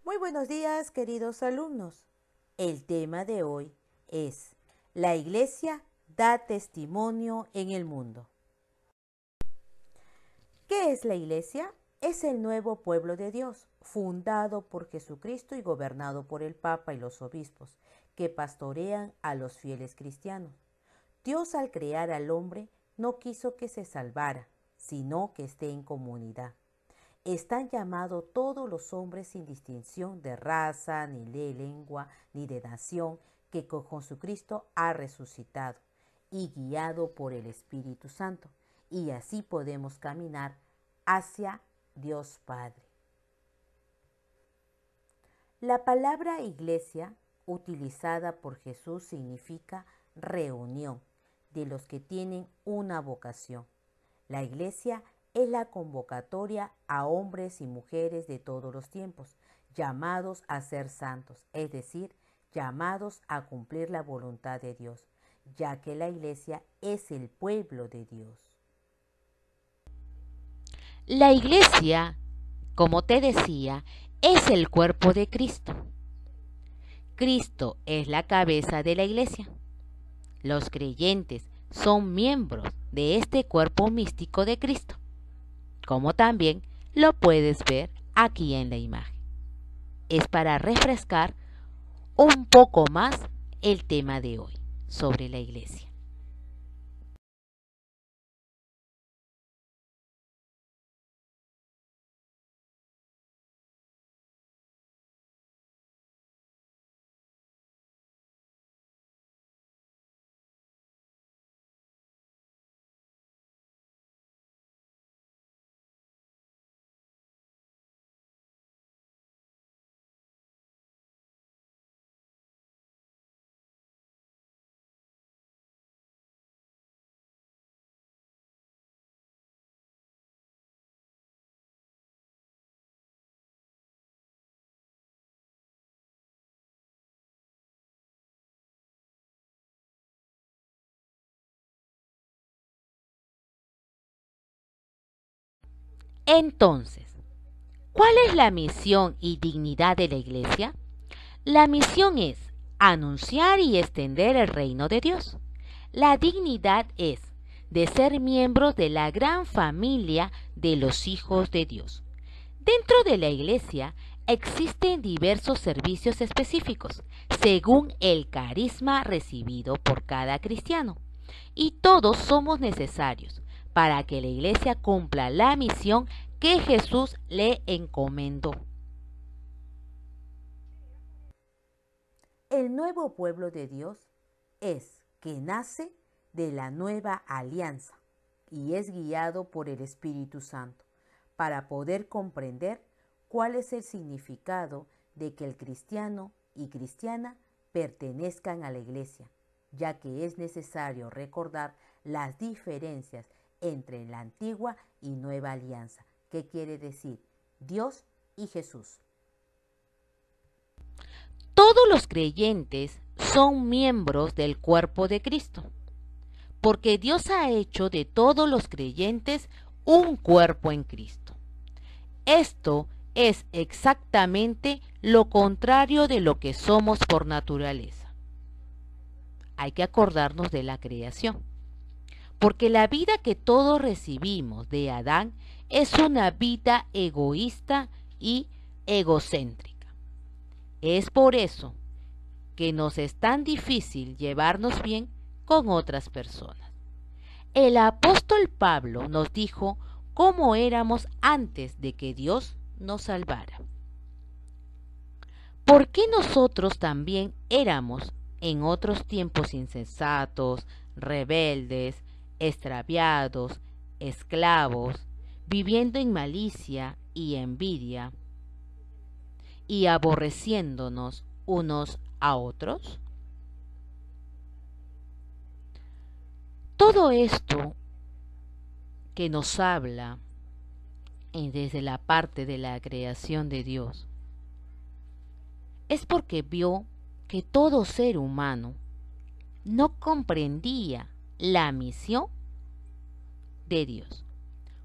Muy buenos días, queridos alumnos. El tema de hoy es la Iglesia da testimonio en el mundo. ¿Qué es la Iglesia? Es el nuevo pueblo de Dios, fundado por Jesucristo y gobernado por el Papa y los obispos, que pastorean a los fieles cristianos. Dios, al crear al hombre, no quiso que se salvara, sino que esté en comunidad. Están llamados todos los hombres sin distinción de raza, ni de lengua, ni de nación, que con Jesucristo ha resucitado y guiado por el Espíritu Santo. Y así podemos caminar hacia Dios Padre. La palabra iglesia, utilizada por Jesús, significa reunión de los que tienen una vocación. La iglesia es la convocatoria a hombres y mujeres de todos los tiempos, llamados a ser santos, es decir, llamados a cumplir la voluntad de Dios, ya que la iglesia es el pueblo de Dios. La iglesia, como te decía, es el cuerpo de Cristo. Cristo es la cabeza de la iglesia. Los creyentes son miembros de este cuerpo místico de Cristo, como también lo puedes ver aquí en la imagen. Es para refrescar un poco más el tema de hoy sobre la iglesia. Entonces, ¿cuál es la misión y dignidad de la iglesia? La misión es anunciar y extender el reino de Dios. La dignidad es de ser miembros de la gran familia de los hijos de Dios. Dentro de la iglesia existen diversos servicios específicos según el carisma recibido por cada cristiano, y todos somos necesarios para que la iglesia cumpla la misión que Jesús le encomendó. El nuevo pueblo de Dios es que nace de la nueva alianza y es guiado por el Espíritu Santo para poder comprender cuál es el significado de que el cristiano y cristiana pertenezcan a la iglesia, ya que es necesario recordar las diferencias entre la antigua y nueva alianza. ¿Qué quiere decir? Dios y Jesús. Todos los creyentes son miembros del cuerpo de Cristo, porque Dios ha hecho de todos los creyentes un cuerpo en Cristo. Esto es exactamente lo contrario de lo que somos por naturaleza. Hay que acordarnos de la creación, porque la vida que todos recibimos de Adán es una vida egoísta y egocéntrica. Es por eso que nos es tan difícil llevarnos bien con otras personas. El apóstol Pablo nos dijo cómo éramos antes de que Dios nos salvara. ¿Por qué nosotros también éramos en otros tiempos insensatos, rebeldes, extraviados, esclavos, viviendo en malicia y envidia y aborreciéndonos unos a otros? Todo esto que nos habla desde la parte de la creación de Dios es porque vio que todo ser humano no comprendía la misión de Dios.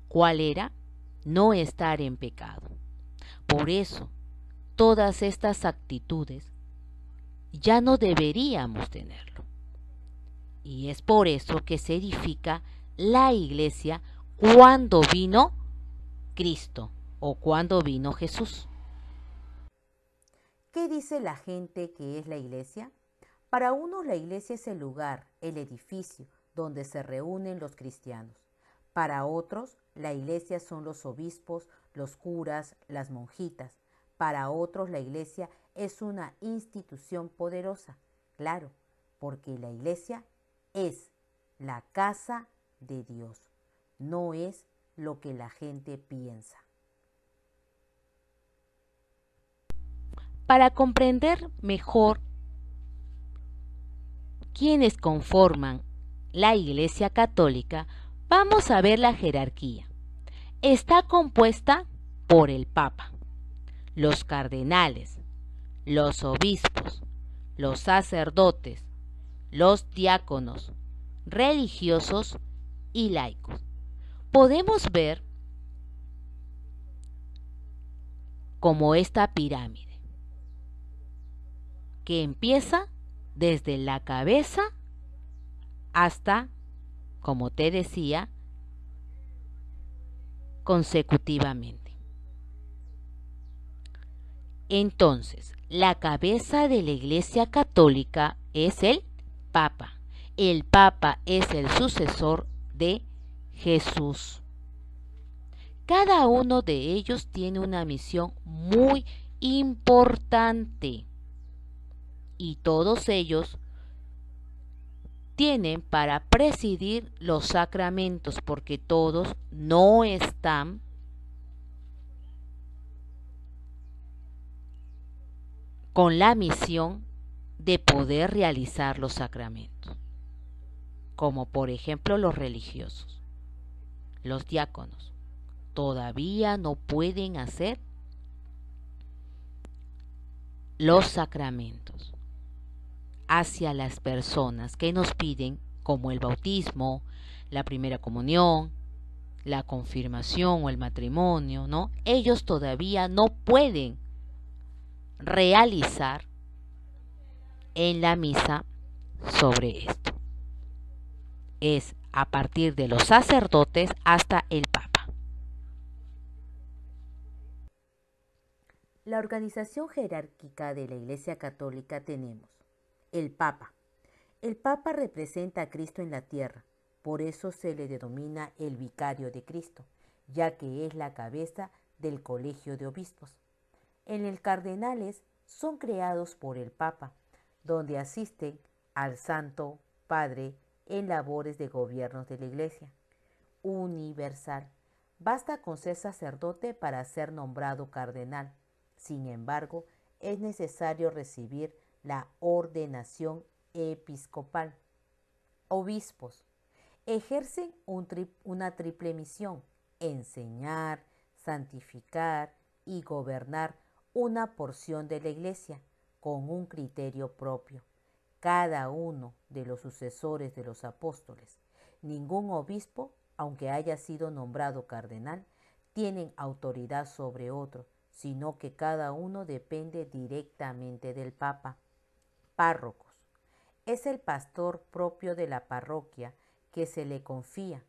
¿Cuál era? No estar en pecado. Por eso todas estas actitudes, ya no deberíamos tenerlo. Y es por eso que se edifica la iglesia cuando vino Cristo o cuando vino Jesús. ¿Qué dice la gente que es la iglesia? Para unos la iglesia es el lugar, el edificio donde se reúnen los cristianos. Para otros la iglesia son los obispos, los curas, las monjitas. Para otros la iglesia es una institución poderosa, claro, porque la iglesia es la casa de Dios, no es lo que la gente piensa. Para comprender mejor quiénes conforman la Iglesia Católica, vamos a ver la jerarquía. Está compuesta por el Papa, los cardenales, los obispos, los sacerdotes, los diáconos, religiosos y laicos. Podemos ver como esta pirámide, que empieza desde la cabeza hasta, como te decía, consecutivamente. Entonces, la cabeza de la Iglesia Católica es el Papa. El Papa es el sucesor de Jesús. Cada uno de ellos tiene una misión muy importante y todos ellos tienen para presidir los sacramentos, porque todos no están con la misión de poder realizar los sacramentos, como por ejemplo los religiosos, los diáconos, todavía no pueden hacer los sacramentos hacia las personas que nos piden, como el bautismo, la primera comunión, la confirmación o el matrimonio, ¿no? Ellos todavía no pueden realizar en la misa sobre esto. Es a partir de los sacerdotes hasta el Papa. La organización jerárquica de la Iglesia Católica tenemos el Papa. El Papa representa a Cristo en la tierra, por eso se le denomina el vicario de Cristo, ya que es la cabeza del colegio de obispos. En el cardenales son creados por el Papa, donde asisten al Santo Padre en labores de gobierno de la Iglesia. Universal. Basta con ser sacerdote para ser nombrado cardenal. Sin embargo, es necesario recibir la ordenación episcopal. Obispos. Ejercen una triple misión: enseñar, santificar y gobernar una porción de la Iglesia con un criterio propio. Cada uno de los sucesores de los apóstoles. Ningún obispo, aunque haya sido nombrado cardenal, tienen autoridad sobre otro, sino que cada uno depende directamente del Papa. Párrocos. Es el pastor propio de la parroquia que se le confía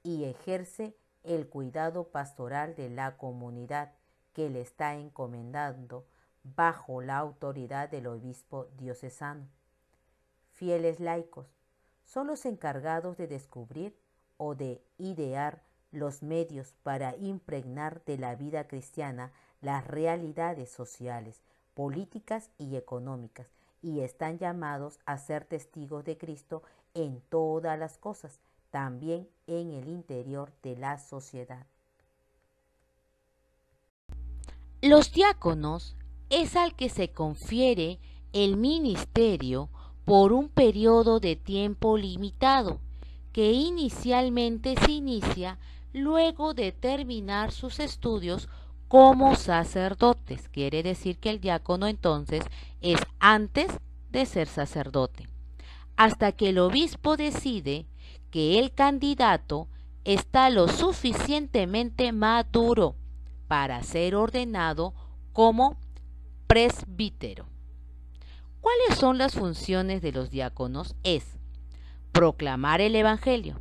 y ejerce el cuidado pastoral de la comunidad que le está encomendando bajo la autoridad del obispo diocesano. Fieles laicos. Son los encargados de descubrir o de idear los medios para impregnar de la vida cristiana las realidades sociales, políticas y económicas, y están llamados a ser testigos de Cristo en todas las cosas, también en el interior de la sociedad. Los diáconos es al que se confiere el ministerio por un periodo de tiempo limitado, que inicialmente se inicia luego de terminar sus estudios como sacerdotes. Quiere decir que el diácono entonces es antes de ser sacerdote, hasta que el obispo decide que el candidato está lo suficientemente maduro para ser ordenado como presbítero. ¿Cuáles son las funciones de los diáconos? Es proclamar el Evangelio,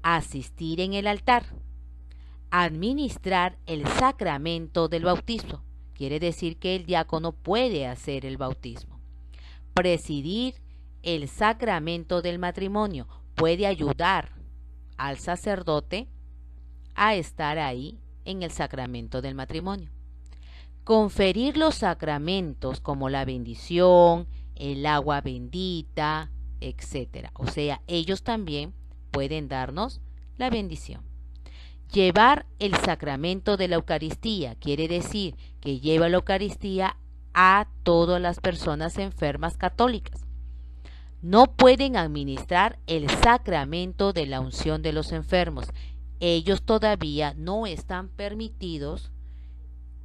asistir en el altar, administrar el sacramento del bautismo. Quiere decir que el diácono puede hacer el bautismo. Presidir el sacramento del matrimonio. Puede ayudar al sacerdote a estar ahí en el sacramento del matrimonio. Conferir los sacramentos como la bendición, el agua bendita, etc. O sea, ellos también pueden darnos la bendición. Llevar el sacramento de la Eucaristía quiere decir que lleva la Eucaristía a todas las personas enfermas católicas. No pueden administrar el sacramento de la unción de los enfermos. Ellos todavía no están permitidos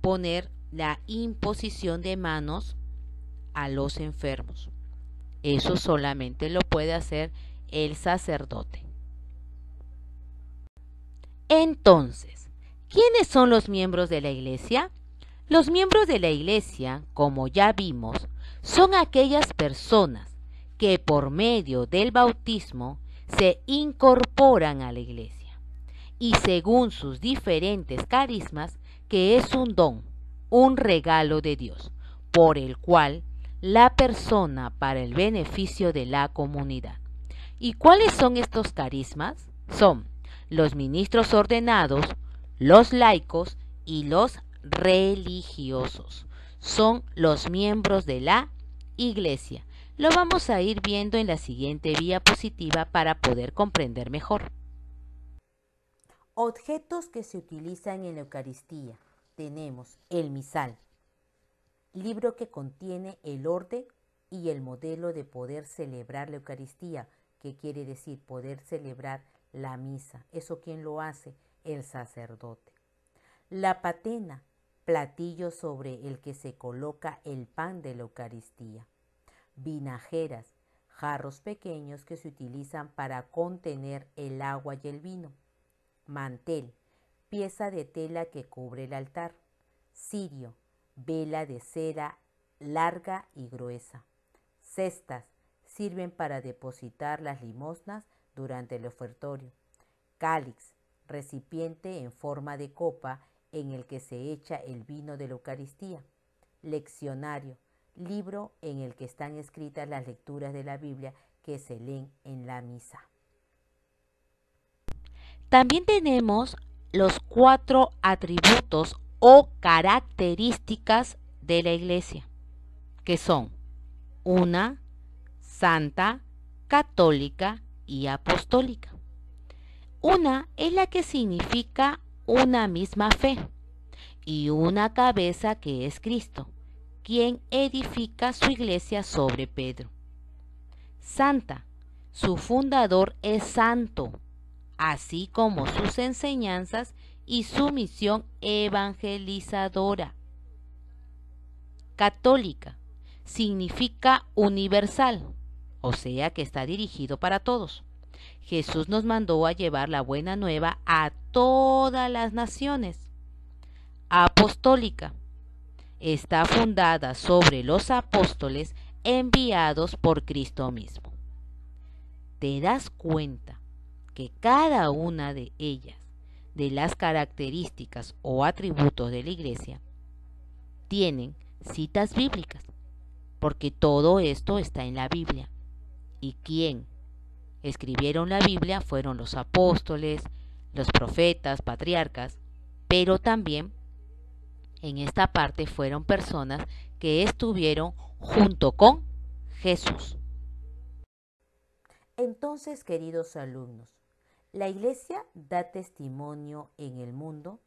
poner la imposición de manos a los enfermos. Eso solamente lo puede hacer el sacerdote. Entonces, ¿quiénes son los miembros de la Iglesia? Los miembros de la Iglesia, como ya vimos, son aquellas personas que por medio del bautismo se incorporan a la Iglesia y según sus diferentes carismas, que es un don, un regalo de Dios, por el cual la persona para el beneficio de la comunidad. ¿Y cuáles son estos carismas? Son los ministros ordenados, los laicos y los religiosos. Son los miembros de la Iglesia. Lo vamos a ir viendo en la siguiente diapositiva para poder comprender mejor. Objetos que se utilizan en la Eucaristía. Tenemos el misal, libro que contiene el orden y el modelo de poder celebrar la Eucaristía, que quiere decir poder celebrar la misa. ¿Eso quién lo hace? El sacerdote. La patena, platillo sobre el que se coloca el pan de la Eucaristía. Vinajeras, jarros pequeños que se utilizan para contener el agua y el vino. Mantel, pieza de tela que cubre el altar. Cirio, vela de cera larga y gruesa. Cestas, sirven para depositar las limosnas durante el ofertorio. Cáliz, recipiente en forma de copa en el que se echa el vino de la Eucaristía. Leccionario, libro en el que están escritas las lecturas de la Biblia que se leen en la misa. También tenemos los 4 atributos o características de la Iglesia, que son una, santa, católica y apostólica. Una es la que significa una misma fe y una cabeza que es Cristo, quien edifica su iglesia sobre Pedro. Santa, su fundador es santo, así como sus enseñanzas y su misión evangelizadora. Católica, significa universal, o sea que está dirigido para todos. Jesús nos mandó a llevar la buena nueva a todas las naciones. Apostólica, está fundada sobre los apóstoles enviados por Cristo mismo. ¿Te das cuenta que cada una de ellas, de las características o atributos de la Iglesia, tienen citas bíblicas? Porque todo esto está en la Biblia. ¿Y quién escribieron la Biblia? Fueron los apóstoles, los profetas, patriarcas, pero también en esta parte fueron personas que estuvieron junto con Jesús. Entonces, queridos alumnos, la Iglesia da testimonio en el mundo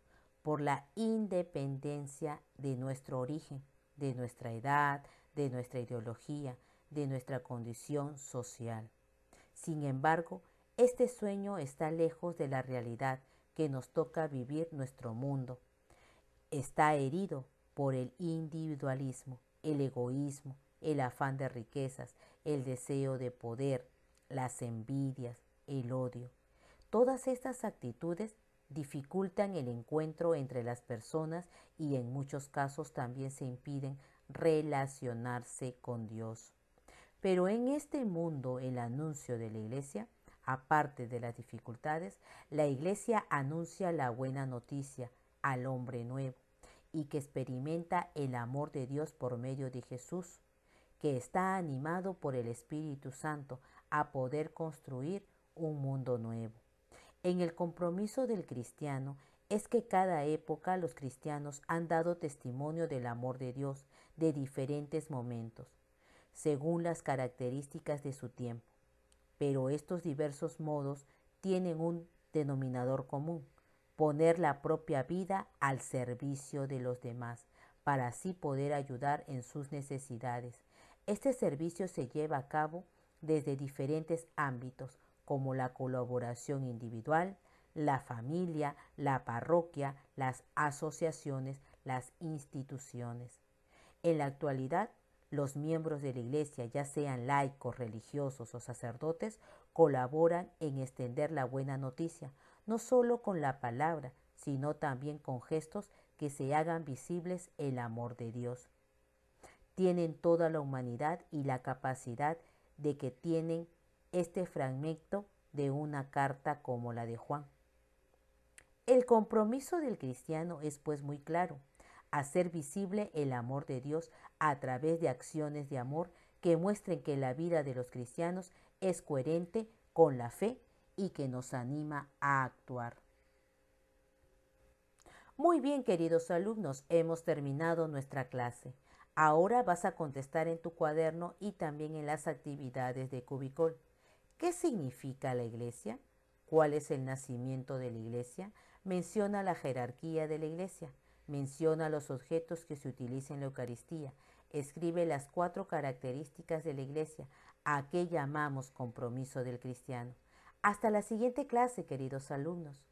por la independencia de nuestro origen, de nuestra edad, de nuestra ideología, de nuestra condición social. Sin embargo, este sueño está lejos de la realidad que nos toca vivir nuestro mundo. Está herido por el individualismo, el egoísmo, el afán de riquezas, el deseo de poder, las envidias, el odio. Todas estas actitudes dificultan el encuentro entre las personas y en muchos casos también se impiden relacionarse con Dios. Pero en este mundo, el anuncio de la iglesia, aparte de las dificultades, la iglesia anuncia la buena noticia al hombre nuevo y que experimenta el amor de Dios por medio de Jesús, que está animado por el Espíritu Santo a poder construir un mundo nuevo. En el compromiso del cristiano es que cada época los cristianos han dado testimonio del amor de Dios de diferentes momentos, según las características de su tiempo. Pero estos diversos modos tienen un denominador común: poner la propia vida al servicio de los demás, para así poder ayudar en sus necesidades. Este servicio se lleva a cabo desde diferentes ámbitos, como la colaboración individual, la familia, la parroquia, las asociaciones, las instituciones. En la actualidad, los miembros de la Iglesia, ya sean laicos, religiosos o sacerdotes, colaboran en extender la buena noticia, no solo con la palabra, sino también con gestos que se hagan visibles el amor de Dios. Tienen toda la humanidad y la capacidad de que tienen este fragmento de una carta como la de Juan. El compromiso del cristiano es pues muy claro: hacer visible el amor de Dios a través de acciones de amor que muestren que la vida de los cristianos es coherente con la fe y que nos anima a actuar. Muy bien, queridos alumnos, hemos terminado nuestra clase. Ahora vas a contestar en tu cuaderno y también en las actividades de Cubicol. ¿Qué significa la iglesia? ¿Cuál es el nacimiento de la iglesia? Menciona la jerarquía de la iglesia. Menciona los objetos que se utilizan en la Eucaristía. Escribe las 4 características de la iglesia, a qué llamamos compromiso del cristiano. Hasta la siguiente clase, queridos alumnos.